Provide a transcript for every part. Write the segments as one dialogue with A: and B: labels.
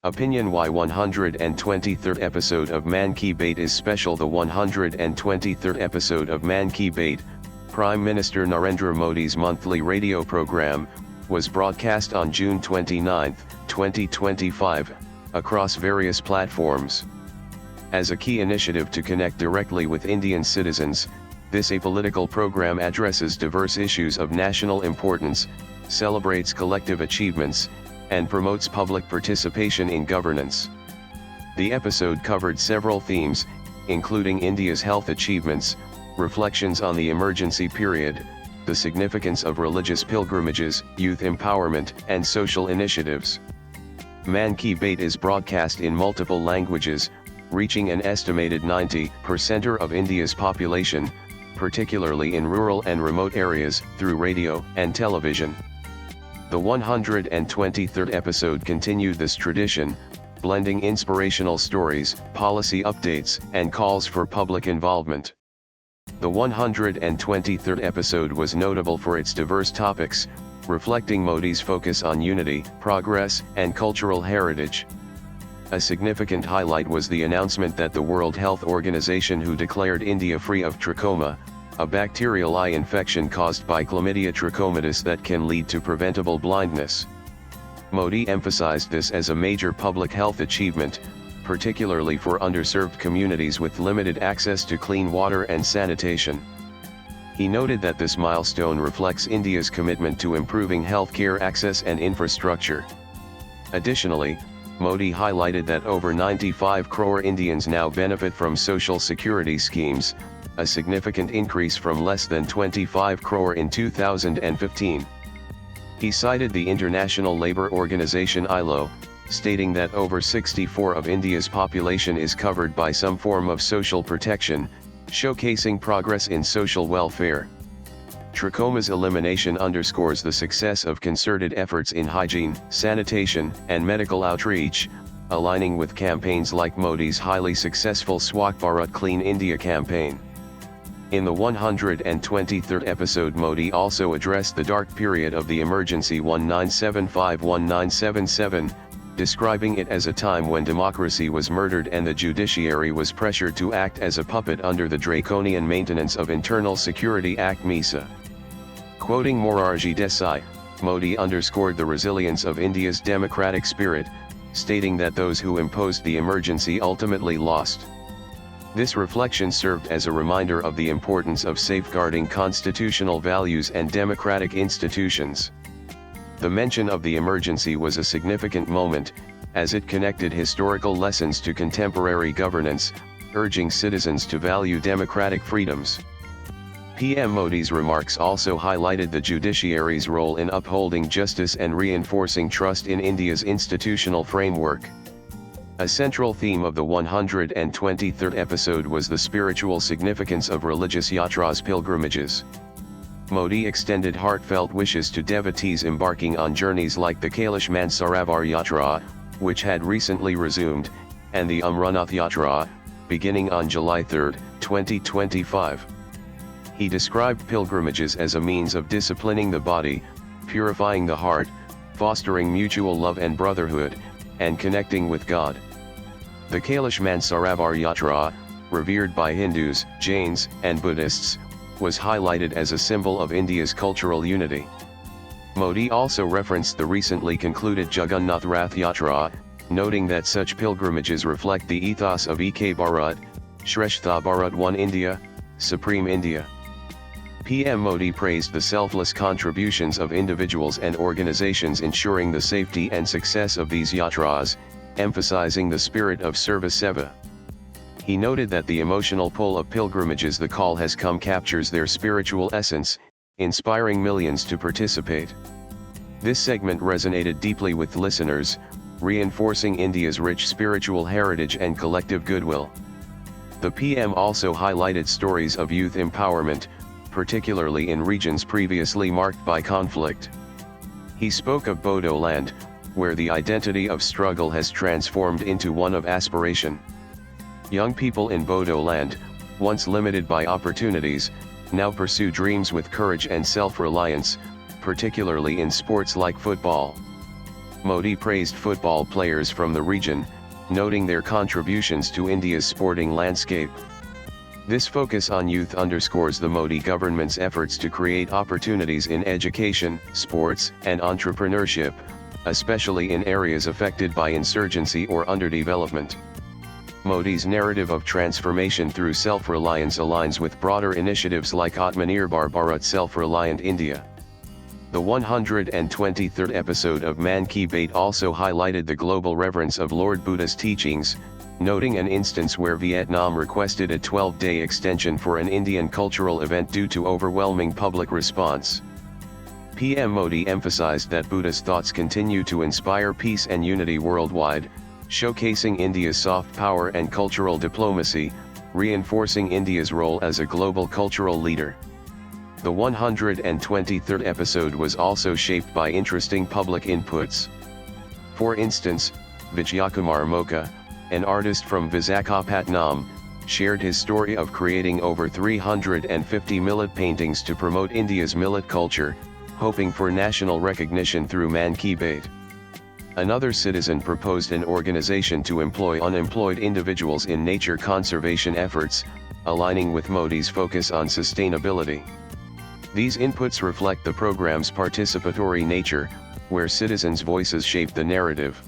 A: Opinion: why 123rd episode of Mann Ki Baat is special. The 123rd episode of Mann Ki Baat, Prime Minister Narendra Modi's monthly radio program, was broadcast on June 29, 2025, across various platforms. As a key initiative to connect directly with Indian citizens, this apolitical program addresses diverse issues of national importance, celebrates collective achievements, and promotes public participation in governance. The episode covered several themes, including India's health achievements, reflections on the emergency period, the significance of religious pilgrimages, youth empowerment, and social initiatives. Mann Ki Baat is broadcast in multiple languages, reaching an estimated 90% of India's population, particularly in rural and remote areas, through radio and television. The 123rd episode continued this tradition, blending inspirational stories, policy updates, and calls for public involvement. The 123rd episode was notable for its diverse topics, reflecting Modi's focus on unity, progress, and cultural heritage. A significant highlight was the announcement that the World Health Organization, who declared India free of trachoma, a bacterial eye infection caused by Chlamydia trachomatis that can lead to preventable blindness. Modi emphasized this as a major public health achievement, particularly for underserved communities with limited access to clean water and sanitation. He noted that this milestone reflects India's commitment to improving healthcare access and infrastructure. Additionally, Modi highlighted that over 95 crore Indians now benefit from social security schemes, a significant increase from less than 25 crore in 2015. He cited the International Labour Organization ILO, stating that over 64% of India's population is covered by some form of social protection, showcasing progress in social welfare. Trachoma's elimination underscores the success of concerted efforts in hygiene, sanitation, and medical outreach, aligning with campaigns like Modi's highly successful Swachh Bharat Clean India campaign. In the 123rd episode, Modi also addressed the dark period of the emergency 1975-1977, describing it as a time when democracy was murdered and the judiciary was pressured to act as a puppet under the draconian Maintenance of Internal Security Act (MISA). Quoting Morarji Desai, Modi underscored the resilience of India's democratic spirit, stating that those who imposed the emergency ultimately lost. This reflection served as a reminder of the importance of safeguarding constitutional values and democratic institutions. The mention of the emergency was a significant moment, as it connected historical lessons to contemporary governance, urging citizens to value democratic freedoms. PM Modi's remarks also highlighted the judiciary's role in upholding justice and reinforcing trust in India's institutional framework. A central theme of the 123rd episode was the spiritual significance of religious yatras, pilgrimages. Modi extended heartfelt wishes to devotees embarking on journeys like the Kailash Mansarovar Yatra, which had recently resumed, and the Amarnath Yatra, beginning on July 3, 2025. He described pilgrimages as a means of disciplining the body, purifying the heart, fostering mutual love and brotherhood, and connecting with God. The Kailash Mansarovar Yatra, revered by Hindus, Jains, and Buddhists, was highlighted as a symbol of India's cultural unity. Modi also referenced the recently concluded Jagannath Rath Yatra, noting that such pilgrimages reflect the ethos of Ek Bharat, Shreshtha Bharat, One India, Supreme India. PM Modi praised the selfless contributions of individuals and organizations ensuring the safety and success of these yatras, emphasizing the spirit of service seva. He noted that the emotional pull of pilgrimages the call has come captures their spiritual essence, inspiring millions to participate. This segment resonated deeply with listeners, reinforcing India's rich spiritual heritage and collective goodwill. The PM also highlighted stories of youth empowerment, particularly in regions previously marked by conflict. He spoke of Bodoland, where the identity of struggle has transformed into one of aspiration. Young people in Bodoland, once limited by opportunities, now pursue dreams with courage and self-reliance, particularly in sports like football. Modi praised football players from the region, noting their contributions to India's sporting landscape. This focus on youth underscores the Modi government's efforts to create opportunities in education, sports, and entrepreneurship, especially in areas affected by insurgency or underdevelopment. Modi's narrative of transformation through self-reliance aligns with broader initiatives like Atmanirbhar Bharat Self-Reliant India. The 123rd episode of Mann Ki Baat also highlighted the global reverence of Lord Buddha's teachings, noting an instance where Vietnam requested a 12-day extension for an Indian cultural event due to overwhelming public response. PM Modi emphasized that Buddha's thoughts continue to inspire peace and unity worldwide, showcasing India's soft power and cultural diplomacy, reinforcing India's role as a global cultural leader. The 123rd episode was also shaped by interesting public inputs. For instance, Vijayakumar Mocha, an artist from Visakhapatnam, shared his story of creating over 350 millet paintings to promote India's millet culture, hoping for national recognition through Mann Ki Baat. Another citizen proposed an organization to employ unemployed individuals in nature conservation efforts, aligning with Modi's focus on sustainability. These inputs reflect the program's participatory nature, where citizens' voices shape the narrative.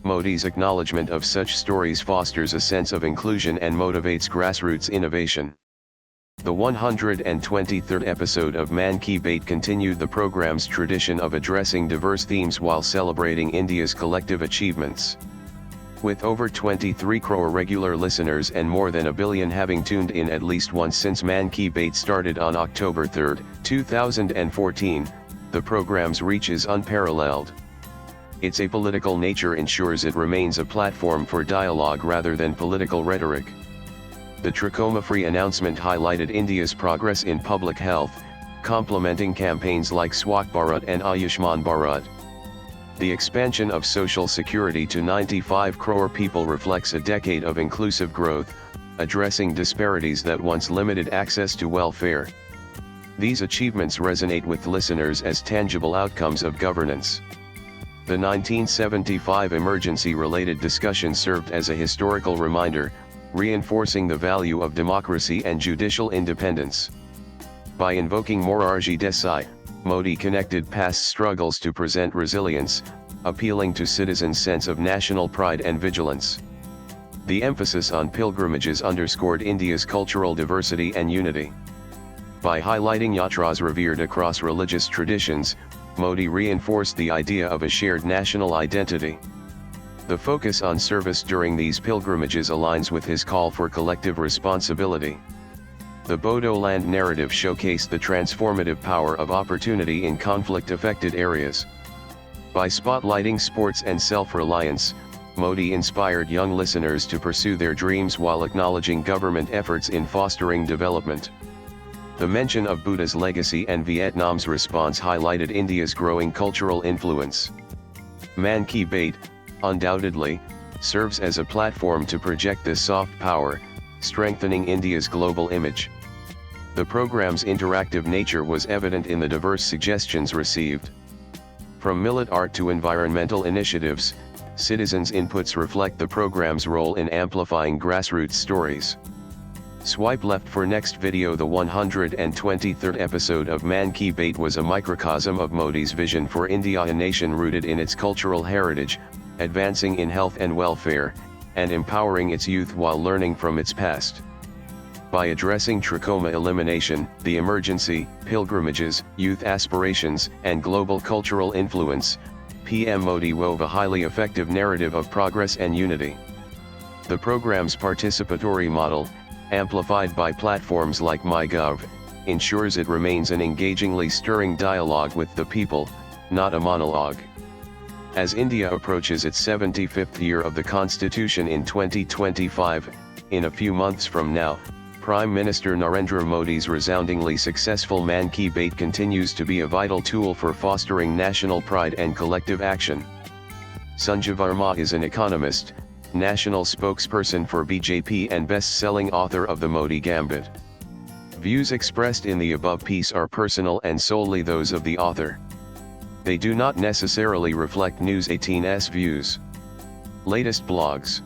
A: Modi's acknowledgement of such stories fosters a sense of inclusion and motivates grassroots innovation. The 123rd episode of Mann Ki Baat continued the program's tradition of addressing diverse themes while celebrating India's collective achievements. With over 23 crore regular listeners and more than a billion having tuned in at least once since Mann Ki Baat started on October 3, 2014, the program's reach is unparalleled. Its apolitical nature ensures it remains a platform for dialogue rather than political rhetoric. The trachoma-free announcement highlighted India's progress in public health, complementing campaigns like Swachh Bharat and Ayushman Bharat. The expansion of social security to 95 crore people reflects a decade of inclusive growth, addressing disparities that once limited access to welfare. These achievements resonate with listeners as tangible outcomes of governance. The 1975 emergency-related discussion served as a historical reminder, reinforcing the value of democracy and judicial independence. By invoking Morarji Desai, Modi connected past struggles to present resilience, appealing to citizens' sense of national pride and vigilance. The emphasis on pilgrimages underscored India's cultural diversity and unity. By highlighting yatras revered across religious traditions, Modi reinforced the idea of a shared national identity. The focus on service during these pilgrimages aligns with his call for collective responsibility. The Bodoland narrative showcased the transformative power of opportunity in conflict-affected areas. By spotlighting sports and self-reliance, Modi inspired young listeners to pursue their dreams while acknowledging government efforts in fostering development. The mention of Buddha's legacy and Vietnam's response highlighted India's growing cultural influence. Mann Ki Baat, undoubtedly, serves as a platform to project this soft power, strengthening India's global image. The program's interactive nature was evident in the diverse suggestions received. From millet art to environmental initiatives, citizens' inputs reflect the program's role in amplifying grassroots stories. Swipe left for next video. The 123rd episode of Mann Ki Baat was a microcosm of Modi's vision for India, a nation rooted in its cultural heritage, advancing in health and welfare, and empowering its youth while learning from its past. By addressing trachoma elimination, the emergency, pilgrimages, youth aspirations, and global cultural influence, PM Modi wove a highly effective narrative of progress and unity. The program's participatory model, amplified by platforms like MyGov, ensures it remains an engagingly stirring dialogue with the people, not a monologue. As India approaches its 75th year of the Constitution in 2025, in a few months from now, Prime Minister Narendra Modi's resoundingly successful Mann Ki Baat continues to be a vital tool for fostering national pride and collective action. Sanjay Verma is an economist, national spokesperson for BJP and best-selling author of The Modi Gambit. Views expressed in the above piece are personal and solely those of the author. They do not necessarily reflect News 18's views. Latest blogs.